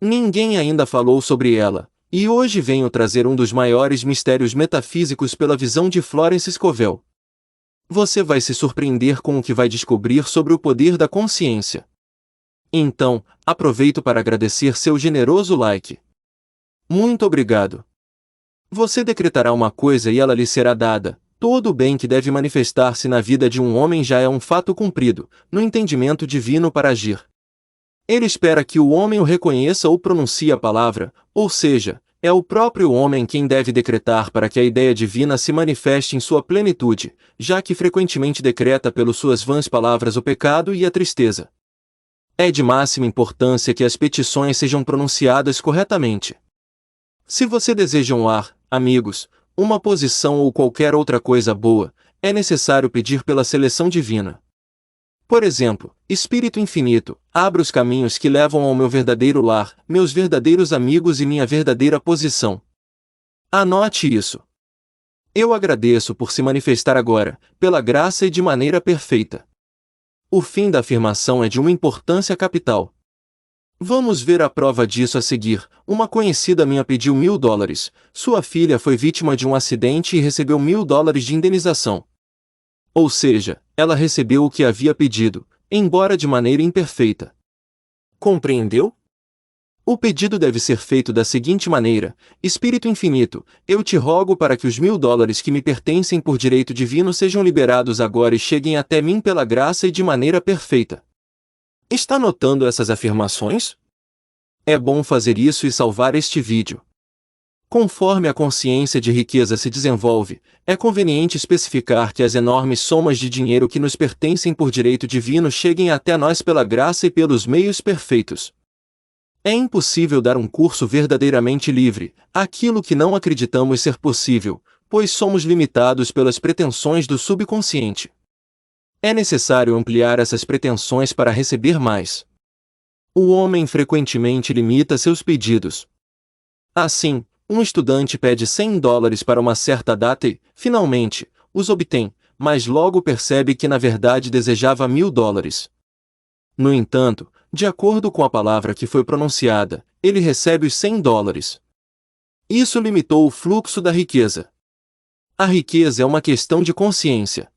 Ninguém ainda falou sobre ela, e hoje venho trazer um dos maiores mistérios metafísicos pela visão de Florence Scovel. Você vai se surpreender com o que vai descobrir sobre o poder da consciência. Então, aproveito para agradecer seu generoso like. Muito obrigado. Você decretará uma coisa e ela lhe será dada. Todo o bem que deve manifestar-se na vida de um homem já é um fato cumprido, no entendimento divino para agir. Ele espera que o homem o reconheça ou pronuncie a palavra, ou seja, é o próprio homem quem deve decretar para que a ideia divina se manifeste em sua plenitude, já que frequentemente decreta pelas suas vãs palavras o pecado e a tristeza. É de máxima importância que as petições sejam pronunciadas corretamente. Se você deseja um lar, amigos, uma posição ou qualquer outra coisa boa, é necessário pedir pela seleção divina. Por exemplo, Espírito Infinito, abra os caminhos que levam ao meu verdadeiro lar, meus verdadeiros amigos e minha verdadeira posição. Anote isso. Eu agradeço por se manifestar agora, pela graça e de maneira perfeita. O fim da afirmação é de uma importância capital. Vamos ver a prova disso a seguir. Uma conhecida minha pediu $1.000. Sua filha foi vítima de um acidente e recebeu $1.000 de indenização. Ou seja, ela recebeu o que havia pedido, embora de maneira imperfeita. Compreendeu? O pedido deve ser feito da seguinte maneira: Espírito Infinito, eu te rogo para que os $1.000 que me pertencem por direito divino sejam liberados agora e cheguem até mim pela graça e de maneira perfeita. Está notando essas afirmações? É bom fazer isso e salvar este vídeo. Conforme a consciência de riqueza se desenvolve, é conveniente especificar que as enormes somas de dinheiro que nos pertencem por direito divino cheguem até nós pela graça e pelos meios perfeitos. É impossível dar um curso verdadeiramente livre, aquilo que não acreditamos ser possível, pois somos limitados pelas pretensões do subconsciente. É necessário ampliar essas pretensões para receber mais. O homem frequentemente limita seus pedidos. Assim, um estudante pede $100 para uma certa data e, finalmente, os obtém, mas logo percebe que na verdade desejava $1.000. No entanto, de acordo com a palavra que foi pronunciada, ele recebe os $100. Isso limitou o fluxo da riqueza. A riqueza é uma questão de consciência.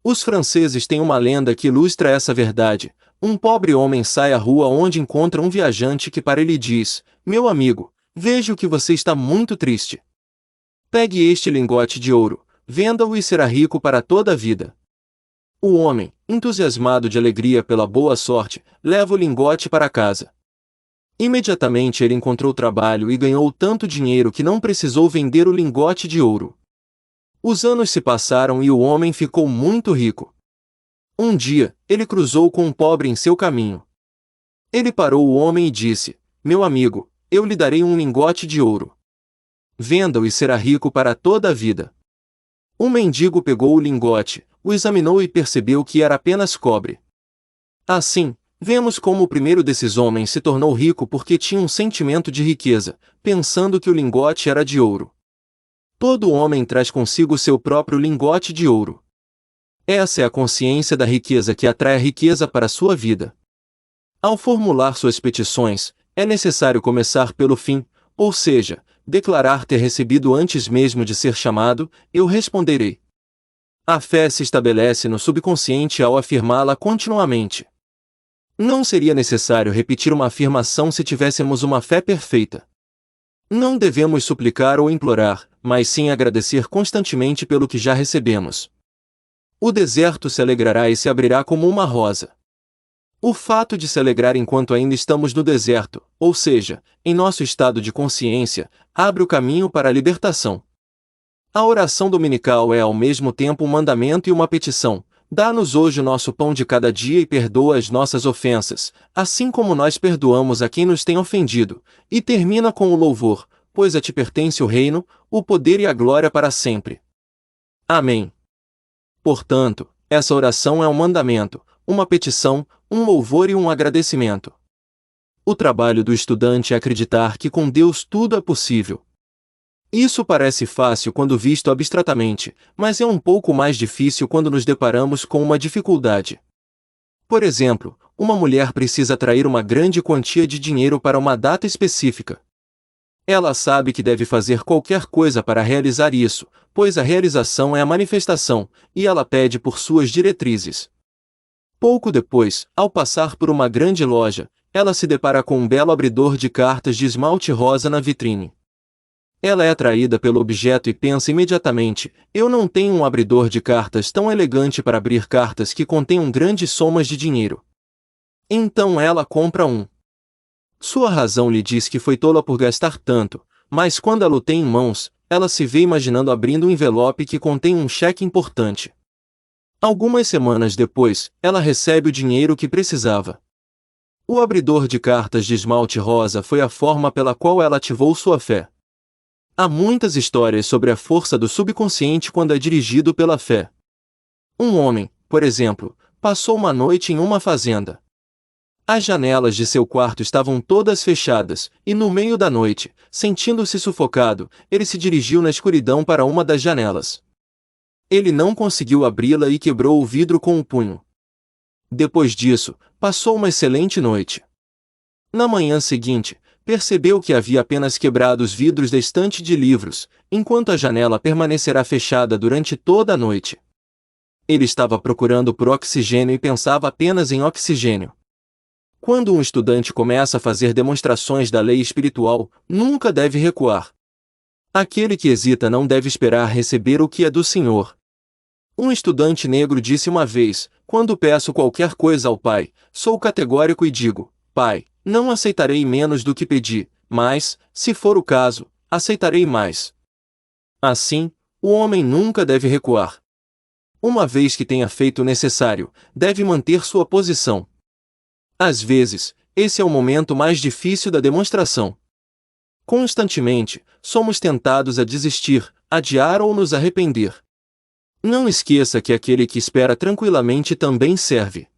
Os franceses têm uma lenda que ilustra essa verdade. Um pobre homem sai à rua onde encontra um viajante que para ele diz: "Meu amigo, vejo que você está muito triste. Pegue este lingote de ouro, venda-o e será rico para toda a vida." O homem, entusiasmado de alegria pela boa sorte, leva o lingote para casa. Imediatamente ele encontrou trabalho e ganhou tanto dinheiro que não precisou vender o lingote de ouro. Os anos se passaram e o homem ficou muito rico. Um dia, ele cruzou com um pobre em seu caminho. Ele parou o homem e disse: "Meu amigo, eu lhe darei um lingote de ouro. Venda-o e será rico para toda a vida." O mendigo pegou o lingote, o examinou e percebeu que era apenas cobre. Assim, vemos como o primeiro desses homens se tornou rico porque tinha um sentimento de riqueza, pensando que o lingote era de ouro. Todo homem traz consigo seu próprio lingote de ouro. Essa é a consciência da riqueza que atrai a riqueza para a sua vida. Ao formular suas petições, é necessário começar pelo fim, ou seja, declarar ter recebido antes mesmo de ser chamado: "Eu responderei." A fé se estabelece no subconsciente ao afirmá-la continuamente. Não seria necessário repetir uma afirmação se tivéssemos uma fé perfeita. Não devemos suplicar ou implorar, mas sim agradecer constantemente pelo que já recebemos. O deserto se alegrará e se abrirá como uma rosa. O fato de se alegrar enquanto ainda estamos no deserto, ou seja, em nosso estado de consciência, abre o caminho para a libertação. A oração dominical é ao mesmo tempo um mandamento e uma petição: "Dá-nos hoje o nosso pão de cada dia e perdoa as nossas ofensas, assim como nós perdoamos a quem nos tem ofendido", e termina com o louvor: "Pois a ti pertence o reino, o poder e a glória para sempre. Amém." Portanto, essa oração é um mandamento, uma petição, um louvor e um agradecimento. O trabalho do estudante é acreditar que com Deus tudo é possível. Isso parece fácil quando visto abstratamente, mas é um pouco mais difícil quando nos deparamos com uma dificuldade. Por exemplo, uma mulher precisa atrair uma grande quantia de dinheiro para uma data específica. Ela sabe que deve fazer qualquer coisa para realizar isso, pois a realização é a manifestação, e ela pede por suas diretrizes. Pouco depois, ao passar por uma grande loja, ela se depara com um belo abridor de cartas de esmalte rosa na vitrine. Ela é atraída pelo objeto e pensa imediatamente: eu não tenho um abridor de cartas tão elegante para abrir cartas que contenham grandes somas de dinheiro. Então ela compra um. Sua razão lhe diz que foi tola por gastar tanto, mas quando ela o tem em mãos, ela se vê imaginando abrindo um envelope que contém um cheque importante. Algumas semanas depois, ela recebe o dinheiro que precisava. O abridor de cartas de esmalte rosa foi a forma pela qual ela ativou sua fé. Há muitas histórias sobre a força do subconsciente quando é dirigido pela fé. Um homem, por exemplo, passou uma noite em uma fazenda. As janelas de seu quarto estavam todas fechadas, e no meio da noite, sentindo-se sufocado, ele se dirigiu na escuridão para uma das janelas. Ele não conseguiu abri-la e quebrou o vidro com o punho. Depois disso, passou uma excelente noite. Na manhã seguinte, percebeu que havia apenas quebrado os vidros da estante de livros, enquanto a janela permanecerá fechada durante toda a noite. Ele estava procurando por oxigênio e pensava apenas em oxigênio. Quando um estudante começa a fazer demonstrações da lei espiritual, nunca deve recuar. Aquele que hesita não deve esperar receber o que é do Senhor. Um estudante negro disse uma vez: quando peço qualquer coisa ao Pai, sou categórico e digo: Pai, não aceitarei menos do que pedi, mas, se for o caso, aceitarei mais. Assim, o homem nunca deve recuar. Uma vez que tenha feito o necessário, deve manter sua posição. Às vezes, esse é o momento mais difícil da demonstração. Constantemente, somos tentados a desistir, adiar ou nos arrepender. Não esqueça que aquele que espera tranquilamente também serve.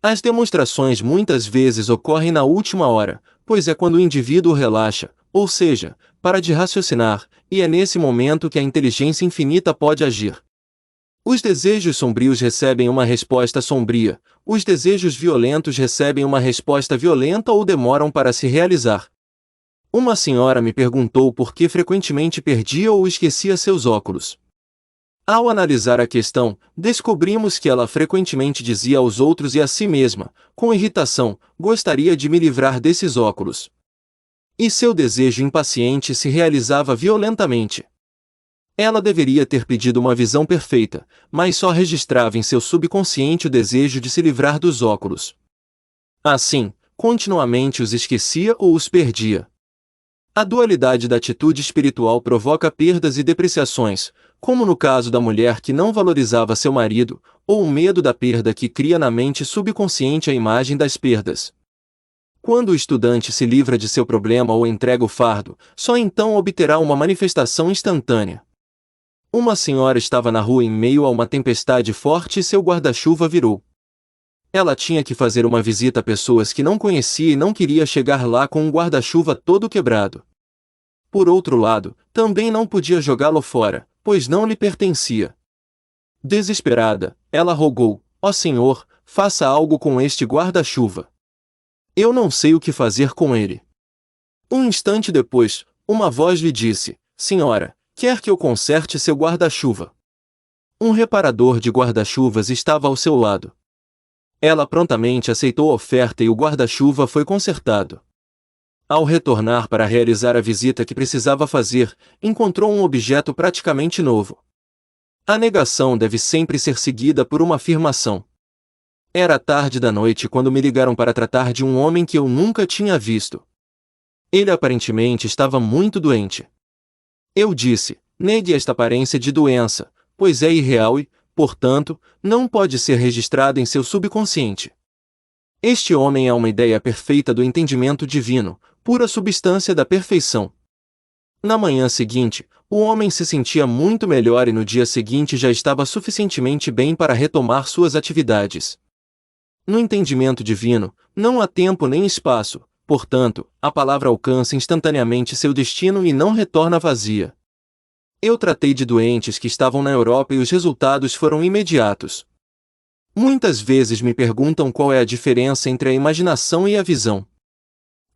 As demonstrações muitas vezes ocorrem na última hora, pois é quando o indivíduo relaxa, ou seja, para de raciocinar, e é nesse momento que a inteligência infinita pode agir. Os desejos sombrios recebem uma resposta sombria, os desejos violentos recebem uma resposta violenta ou demoram para se realizar. Uma senhora me perguntou por que frequentemente perdia ou esquecia seus óculos. Ao analisar a questão, descobrimos que ela frequentemente dizia aos outros e a si mesma, com irritação: gostaria de me livrar desses óculos. E seu desejo impaciente se realizava violentamente. Ela deveria ter pedido uma visão perfeita, mas só registrava em seu subconsciente o desejo de se livrar dos óculos. Assim, continuamente os esquecia ou os perdia. A dualidade da atitude espiritual provoca perdas e depreciações, como no caso da mulher que não valorizava seu marido, ou o medo da perda que cria na mente subconsciente a imagem das perdas. Quando o estudante se livra de seu problema ou entrega o fardo, só então obterá uma manifestação instantânea. Uma senhora estava na rua em meio a uma tempestade forte e seu guarda-chuva virou. Ela tinha que fazer uma visita a pessoas que não conhecia e não queria chegar lá com um guarda-chuva todo quebrado. Por outro lado, também não podia jogá-lo fora, pois não lhe pertencia. Desesperada, ela rogou: ó Senhor, faça algo com este guarda-chuva. Eu não sei o que fazer com ele. Um instante depois, uma voz lhe disse: Senhora, quer que eu conserte seu guarda-chuva? Um reparador de guarda-chuvas estava ao seu lado. Ela prontamente aceitou a oferta e o guarda-chuva foi consertado. Ao retornar para realizar a visita que precisava fazer, encontrou um objeto praticamente novo. A negação deve sempre ser seguida por uma afirmação. Era tarde da noite quando me ligaram para tratar de um homem que eu nunca tinha visto. Ele aparentemente estava muito doente. Eu disse: negue esta aparência de doença, pois é irreal e, portanto, não pode ser registrada em seu subconsciente. Este homem é uma ideia perfeita do entendimento divino, pura substância da perfeição. Na manhã seguinte, o homem se sentia muito melhor e no dia seguinte já estava suficientemente bem para retomar suas atividades. No entendimento divino, não há tempo nem espaço, portanto, a palavra alcança instantaneamente seu destino e não retorna vazia. Eu tratei de doentes que estavam na Europa e os resultados foram imediatos. Muitas vezes me perguntam qual é a diferença entre a imaginação e a visão.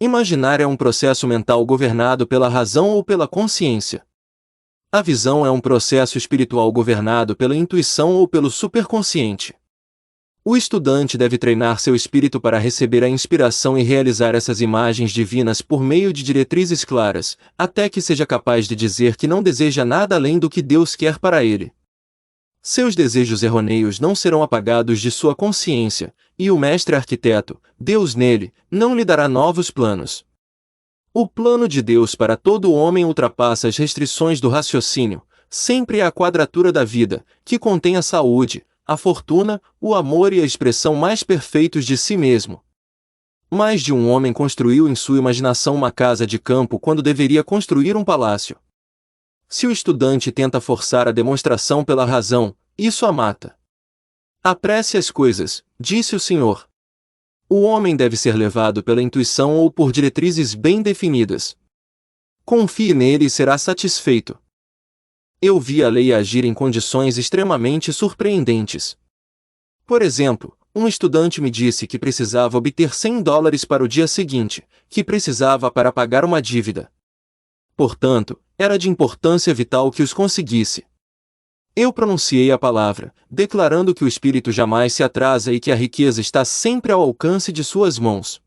Imaginar é um processo mental governado pela razão ou pela consciência. A visão é um processo espiritual governado pela intuição ou pelo superconsciente. O estudante deve treinar seu espírito para receber a inspiração e realizar essas imagens divinas por meio de diretrizes claras, até que seja capaz de dizer que não deseja nada além do que Deus quer para ele. Seus desejos errôneos não serão apagados de sua consciência, e o mestre arquiteto, Deus nele, não lhe dará novos planos. O plano de Deus para todo homem ultrapassa as restrições do raciocínio, sempre é a quadratura da vida, que contém a saúde, a fortuna, o amor e a expressão mais perfeitos de si mesmo. Mais de um homem construiu em sua imaginação uma casa de campo quando deveria construir um palácio. Se o estudante tenta forçar a demonstração pela razão, isso a mata. Apresse as coisas, disse o Senhor. O homem deve ser levado pela intuição ou por diretrizes bem definidas. Confie nele e será satisfeito. Eu vi a lei agir em condições extremamente surpreendentes. Por exemplo, um estudante me disse que precisava obter $100 para o dia seguinte, que precisava para pagar uma dívida. Portanto, era de importância vital que os conseguisse. Eu pronunciei a palavra, declarando que o espírito jamais se atrasa e que a riqueza está sempre ao alcance de suas mãos.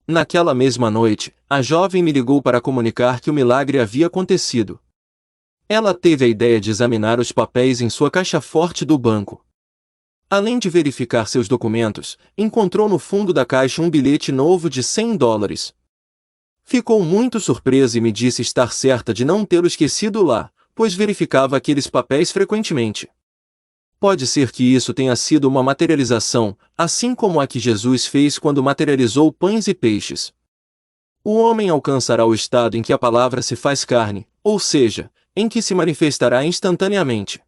Naquela mesma noite, a jovem me ligou para comunicar que o milagre havia acontecido. Ela teve a ideia de examinar os papéis em sua caixa forte do banco. Além de verificar seus documentos, encontrou no fundo da caixa um bilhete novo de $100. Ficou muito surpresa e me disse estar certa de não tê-lo esquecido lá, pois verificava aqueles papéis frequentemente. Pode ser que isso tenha sido uma materialização, assim como a que Jesus fez quando materializou pães e peixes. O homem alcançará o estado em que a palavra se faz carne, ou seja, em que se manifestará instantaneamente.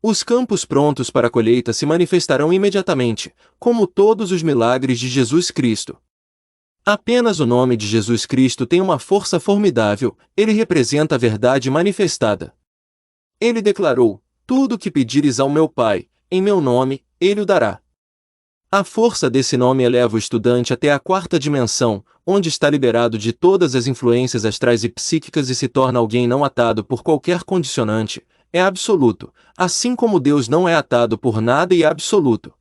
Os campos prontos para a colheita se manifestarão imediatamente, como todos os milagres de Jesus Cristo. Apenas o nome de Jesus Cristo tem uma força formidável, ele representa a verdade manifestada. Ele declarou: tudo o que pedires ao meu Pai, em meu nome, ele o dará. A força desse nome eleva o estudante até a quarta dimensão, onde está liberado de todas as influências astrais e psíquicas e se torna alguém não atado por qualquer condicionante, é absoluto, assim como Deus não é atado por nada e é absoluto.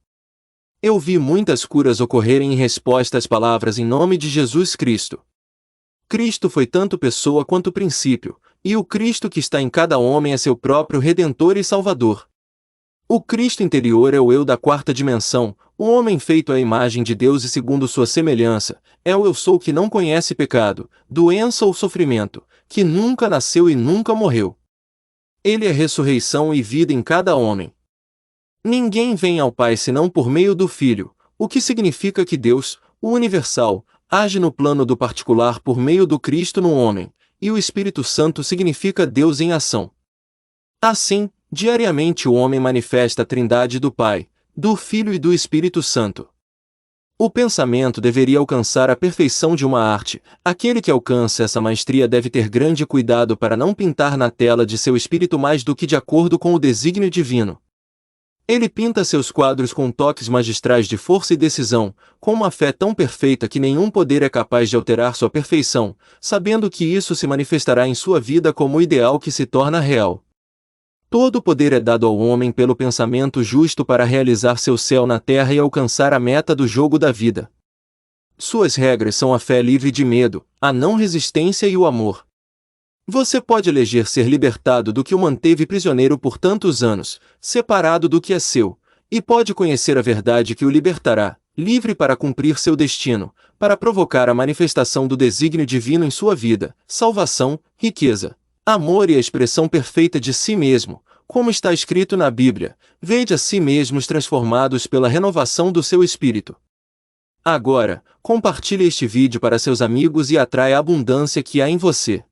Eu vi muitas curas ocorrerem em resposta às palavras em nome de Jesus Cristo. Cristo foi tanto pessoa quanto princípio, e o Cristo que está em cada homem é seu próprio Redentor e Salvador. O Cristo interior é o eu da quarta dimensão, o homem feito à imagem de Deus e segundo sua semelhança, é o eu sou que não conhece pecado, doença ou sofrimento, que nunca nasceu e nunca morreu. Ele é ressurreição e vida em cada homem. Ninguém vem ao Pai senão por meio do Filho, o que significa que Deus, o universal, age no plano do particular por meio do Cristo no homem, e o Espírito Santo significa Deus em ação. Assim, diariamente o homem manifesta a trindade do Pai, do Filho e do Espírito Santo. O pensamento deveria alcançar a perfeição de uma arte. Aquele que alcança essa maestria deve ter grande cuidado para não pintar na tela de seu espírito mais do que de acordo com o desígnio divino. Ele pinta seus quadros com toques magistrais de força e decisão, com uma fé tão perfeita que nenhum poder é capaz de alterar sua perfeição, sabendo que isso se manifestará em sua vida como o ideal que se torna real. Todo o poder é dado ao homem pelo pensamento justo para realizar seu céu na terra e alcançar a meta do jogo da vida. Suas regras são a fé livre de medo, a não resistência e o amor. Você pode eleger ser libertado do que o manteve prisioneiro por tantos anos, separado do que é seu, e pode conhecer a verdade que o libertará, livre para cumprir seu destino, para provocar a manifestação do desígnio divino em sua vida, salvação, riqueza, amor e a expressão perfeita de si mesmo, como está escrito na Bíblia: vede a si mesmos transformados pela renovação do seu espírito. Agora, compartilhe este vídeo para seus amigos e atraia a abundância que há em você.